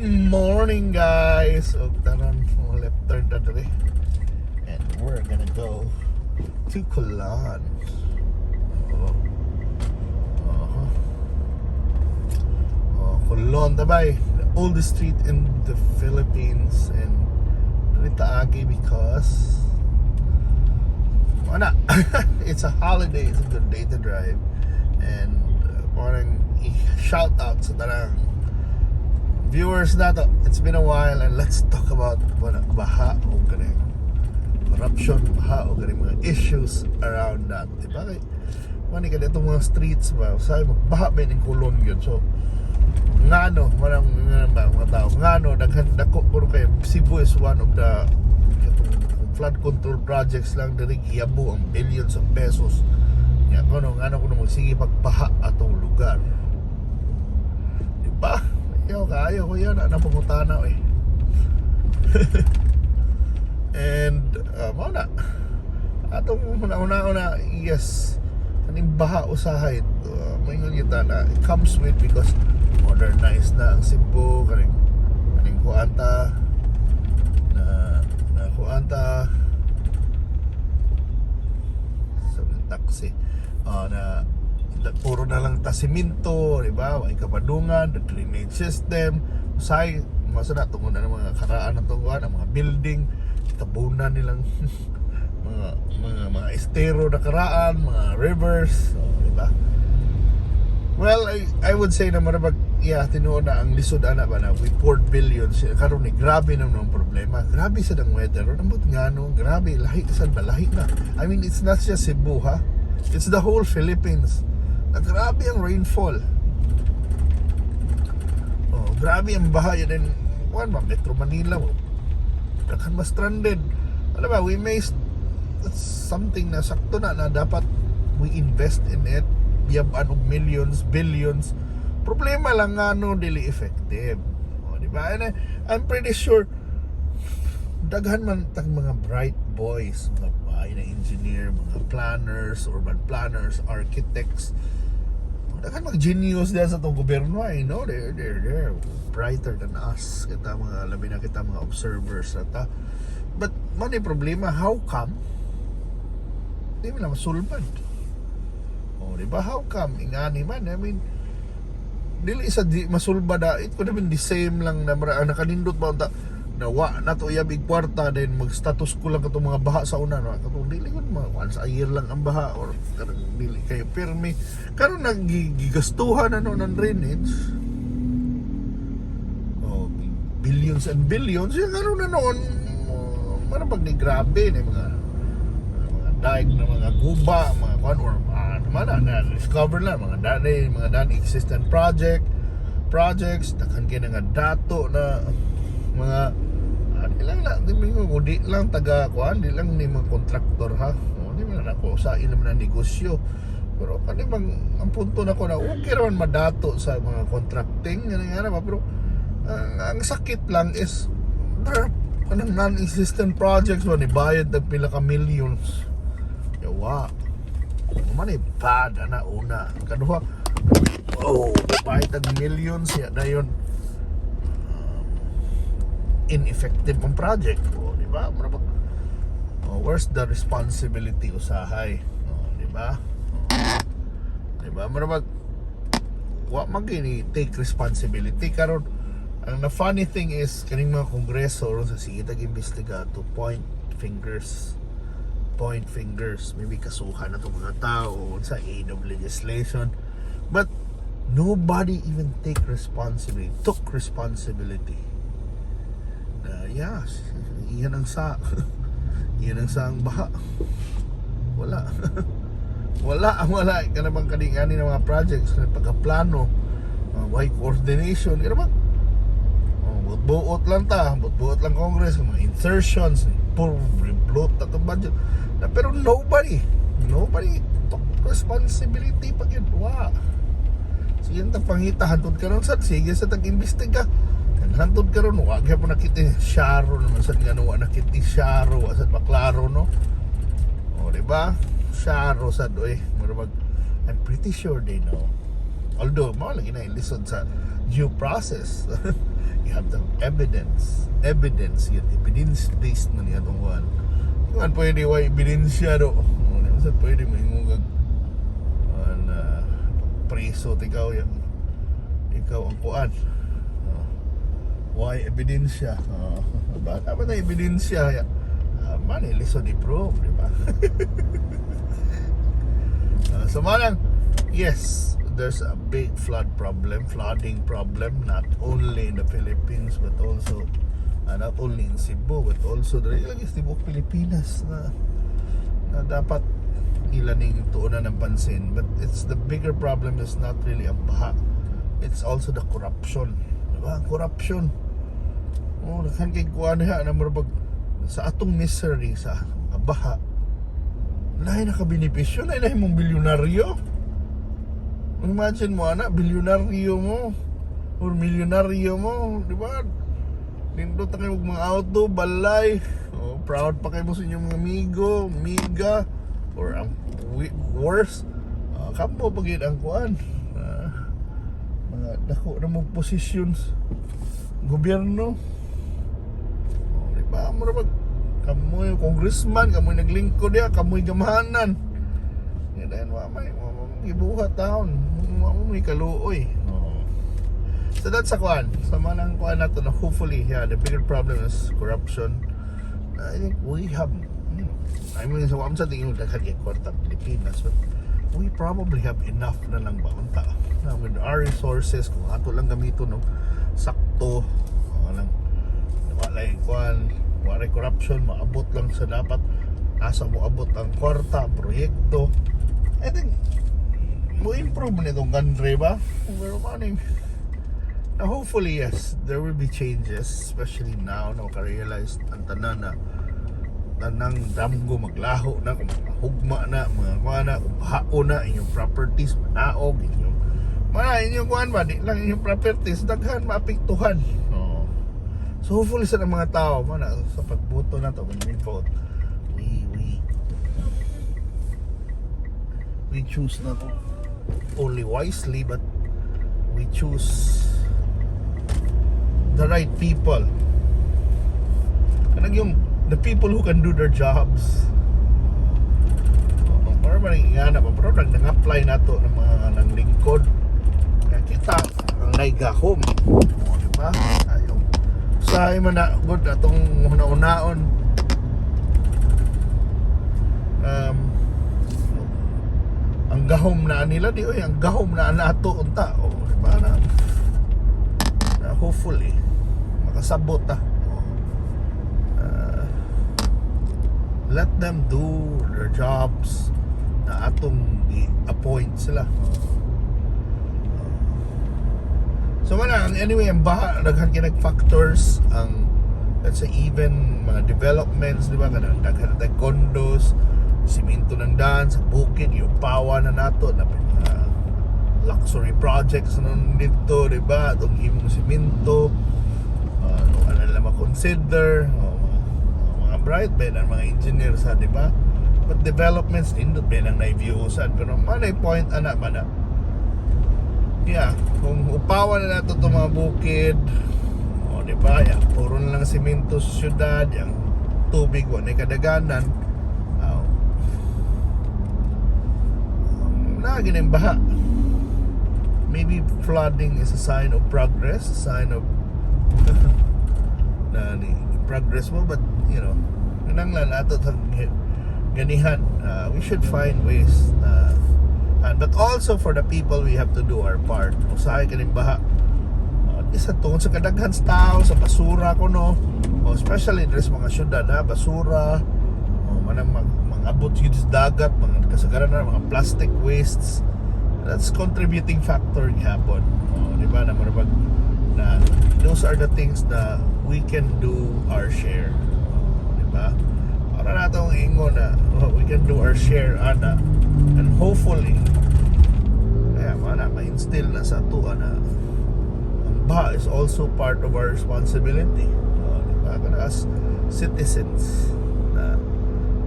morning, guys. So, tanan mo left turn na dali. And we're gonna go to Colan. Oh. Colan, tabay. The oldest street in the Philippines. And dali taagi because wala. It's a holiday. It's a good day to drive. And parang shout out sa tarang viewers nato. It's been a while and let's talk about baha o ganing corruption, baha o ganing mga issues around that. Diba? Kaya mani ka itong mga streets ba, sabi magbaha ba yung kulon yun. So ngano, marang mga tao ngano, dako puro kayo. Cebu is one of the flood control projects lang diri giyabo ang billions of pesos. Nga ngano kuno magsige pagbaha atong lugar. Diba? Kayo ko yan, napangutana eh. And mauna atong una yes, kaning baha usahay maingon kita na it comes with because modernized na ang Cebu, kaning kuanta na kuanta sa taxi na puro na lang siminto, di ba? May kapadungan, the drainage system, usay, masana tungo na ng mga karaan ng tunguan, ang mga building, tabunan nilang mga estero na karaan, mga rivers, di ba? Well, I would say na marabag, tinuon na ang lisod ana ba na we poured billions, karon ni grabe na ng problema, grabe sa dang weather, nambot nga no, grabe, lahi kasan ba, lahi na. I mean, it's not just Cebu, ha? It's the whole Philippines. Grabe ang rainfall. Grabe ang baha din. Metro Manila mo. Daghan mas stranded. Alam ba, that's something na sakto na dapat we invest in it. Biyabaan og millions, billions. Problema lang nga dili effective. Di ba? And I'm pretty sure daghan man tag mga bright boys, mga bahay na engineer, mga planners, urban planners, architects. Daghan mag genius din sa itong gobyerno ay, no? They're brighter than us. Kita mga, labi na kita mga observers ata. But man yung problema, how come di mo lang masulbad? Diba? How come? Ingani man, I mean, dili isa masulbad it could have been the same lang na nakanindot ba nawa na to iya big kwarta then mag-status ko lang katong mga baha sa una no katong dili ko once a year lang ang baha or karang dili kayo permi karon nagigastuhan ng drainage billions and billions yung karon na noon marabag ni grabe ni mga daig na mga guba mga kwan or na discover lang mga dani existent projects takhan kay nga dato na mga di lang taga kuan, di lang ni mga kontraktor ha. Di man ako sa ilang na negosyo. Pero kani bang ang punto na ko na okay raman madato sa mga contracting nga ba pero ang sakit lang is kanang non-existent projects ni bayad ng pila ka millions. Yawa. Man bad na una. Kaduha bayad ng millions ya dayon. Ineffective ang project di ba? Where's the responsibility usahay di ba? Di ba? Wa magini take responsibility karon ang na funny thing is kaning mga kongreso sa sige tag-imbestiga to point fingers maybe kasuhan na itong mga tao sa aid of legislation but nobody even took responsibility yes, iyan ang ang baha. Wala kanabang kaningani ng mga projects na pagkaplano, why coordination kanabang buot lang Congress, mga insertions puro bloat na itong budget pero nobody took responsibility pag yun. Sige ang pangita hantod karon sige sa tag-imbestiga hantod karon wag gyapon nakita Sharo naman sad nga wa nakita Sharo sad maklaro no di ba Sharo sad I'm pretty sure they know although mao lagi na ilisod sa due process. You have the evidence yun, evidence-based man yan itong kuhan. Kuhan pwede wa ebidensya do. Saan pwede mo ingugag preso ikaw yan. Ikaw ang kuhan. Why ebidensya? Baka ba na ebidensya? Money, listen to prove, di ba? So malang, yes, there's a big flooding problem, not only in the Philippines, but also, not only in Cebu, but also lagi sa Cebu, Pilipinas na dapat ilaning tuunan ng pansin. But it's the bigger problem is not really ang baha. It's also the corruption. Diba? Corruption. Nakhan kay kuha na marabag sa atong misery sa baha. Lahi nakabenepisyo, lahi mong bilyonaryo. Imagine mo anak, bilyonaryo mo or milyonaryo mo, di ba? Nindot na kayo mga auto, balay. Proud pa kayo mo sa inyong mga amigo, miga, or ang worse, kapo pag yun ang kuhan. Mga dako na mong positions, gobyerno. Di ba? Marabag kamoy congressman, kamoy naglingkod ya, kamoy gamahanan. Yan dahil may ibuhat taon, may kaluoy. So that's a kuan. Sa manang kuan nato na hopefully, yeah, the bigger problem is corruption. I think we have, I mean, sa wam sa tingin daghan kay kwarta Pilipinas, but we probably have enough na lang ba unta. With our resources, kung ato lang gamito no, sakto, lang walay kuan, walay corruption, maabot lang sa dapat, asa mo abot ang kwarta, proyekto. I think mo improve nitong country ba? Pero money. Now hopefully yes, there will be changes, especially now na makarealize ang tanan na tanang damgo maglaho na, kung hugma na, mga kuha na, kung bahao na, inyong properties, manaog, inyong kuhan ba, di lang inyong properties, daghan, maapektuhan. So hopefully sa mga tao, sa pagboto na to, when we vote, we choose not only wisely, but we choose the right people. Kanang yung the people who can do their jobs. Para ba nangingana pa, pero nang-apply na to ng mga nanglingkod. Kaya kita, ang naigahom. Diba? Ayong sa man na good atong una-unaon. Ang gahom na nila di ang gahom na nato unta, diba na hopefully makasabot let them do their jobs na atong i-appoint sila. So wala, anyway, ang baha, daghan kinag factors, ang let's say even mga developments, di ba, daghan na condos, siminto ng daan sa bukid, yung pawa na nato na luxury projects nun dito, di ba, itong imong siminto, ano nila makonsider, mga bright ba ang mga engineers, di ba? But developments nindot ba nang na-viewsan, pero manay point anak man na, yeah, kung upawan na nato itong mga bukid, di ba, puro na lang siminto sa syudad, yung tubig wala kadaganan, lagi na yung baha. Maybe flooding is a sign of progress, a sign of na progress mo, but you know, nang lang ato ganihan, we should find ways but also for the people, we have to do our part. Usahay ka rin baha, isa tungkol sa kadaghan sa tao, sa basura ko no, especially there's mga syudad basura, manang abot yun sa dagat, mga kasagaran na mga plastic wastes. That's contributing factor gihapon. Di ba, na marabag na those are the things that we can do our share. Di ba? Para natong ingon na we can do our share ana, and hopefully kaya ma-instill na sa ato na ang baha is also part of our responsibility. Di ba? Kana as citizens na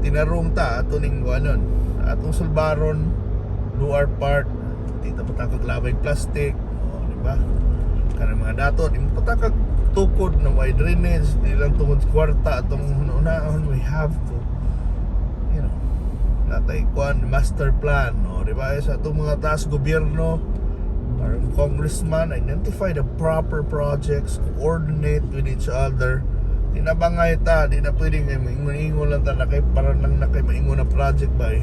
tinarong ta ato ning kuanon, atong sulbaron, do our part. Dito pa tayo kaglabay plastic, di ba? Kanang mga dato di mo patakag tukod na wide drainage, di lang tungod sa kwarta atong hunahon. We have to, you know, natay kuan master plan, no, di ba, sa atong mga taas gobyerno, parang congressman, identify the proper projects, coordinate with each other. Di na bangay ta, di na pwedeng maingon lang ta na kay parang lang na kay maingon na project ba.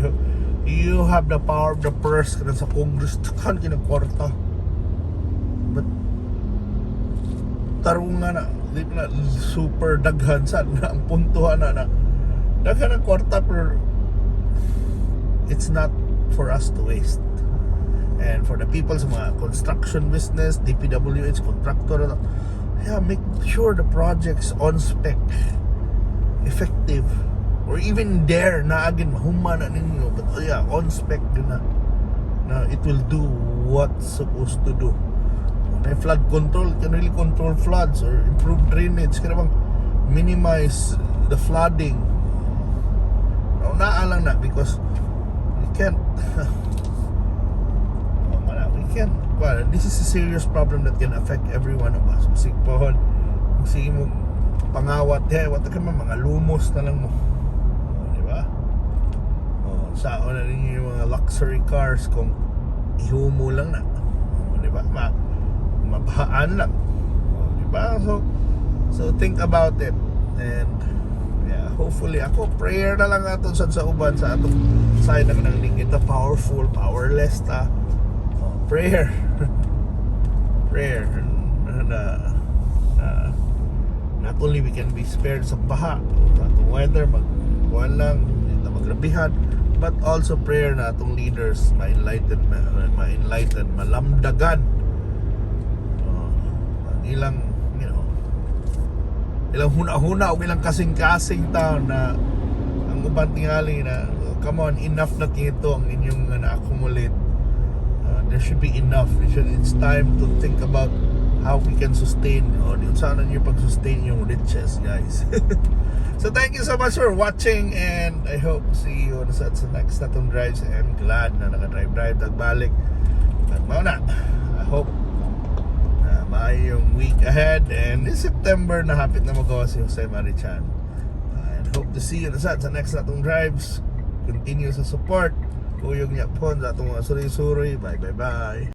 You have the power of the purse kana sa Congress kan kinakwarta. But tarungan na, di na super daghan sa na ang puntuhan na daghan ang kwarta, pero it's not for us to waste. And for the people sa mga construction business, DPWH, contractor, yeah, make sure the project's on spec, effective, or even there na agin mahuman na ninyo, but yeah, on spec din na it will do what's supposed to do. May flood control, can really control floods or improve drainage, kaya bang minimize the flooding. Naalang na, because we can't well, this is a serious problem that can affect every one of us. Masig pohon, sige mo pangawat, wata ka mga lumos na lang mo, di ba? Sao na rin yung mga luxury cars kung ihumo lang na, di ba? Mabahaan lang, di ba? So think about it, and yeah, hopefully ako prayer na lang aton sa uban sa atong side ng lingkit na powerful, powerless ta. Prayer na not only we can be spared sa baha, sa atong weather, magkuhan lang, hindi na magrabihan, but also prayer na atong leaders ma-enlighten, malamdagan ilang, you know, ilang huna-huna o ilang kasing-kasing taon na ang uban tingali na come on, enough na ito ang inyong na-accumulate. There should be enough. It's time to think about how we can sustain, o sana nyo pag-sustain yung riches, guys. So thank you so much for watching, and I hope to see you sa next natong drives. I'm glad na naka-drive nagbalik at mauna. I hope na maayong week ahead, and in September na hapit na magawa si Jose Marichan, and hope to see you sa next natong drives. Continue sa support. Uyog niya po sa atong mga suri-suri. Bye.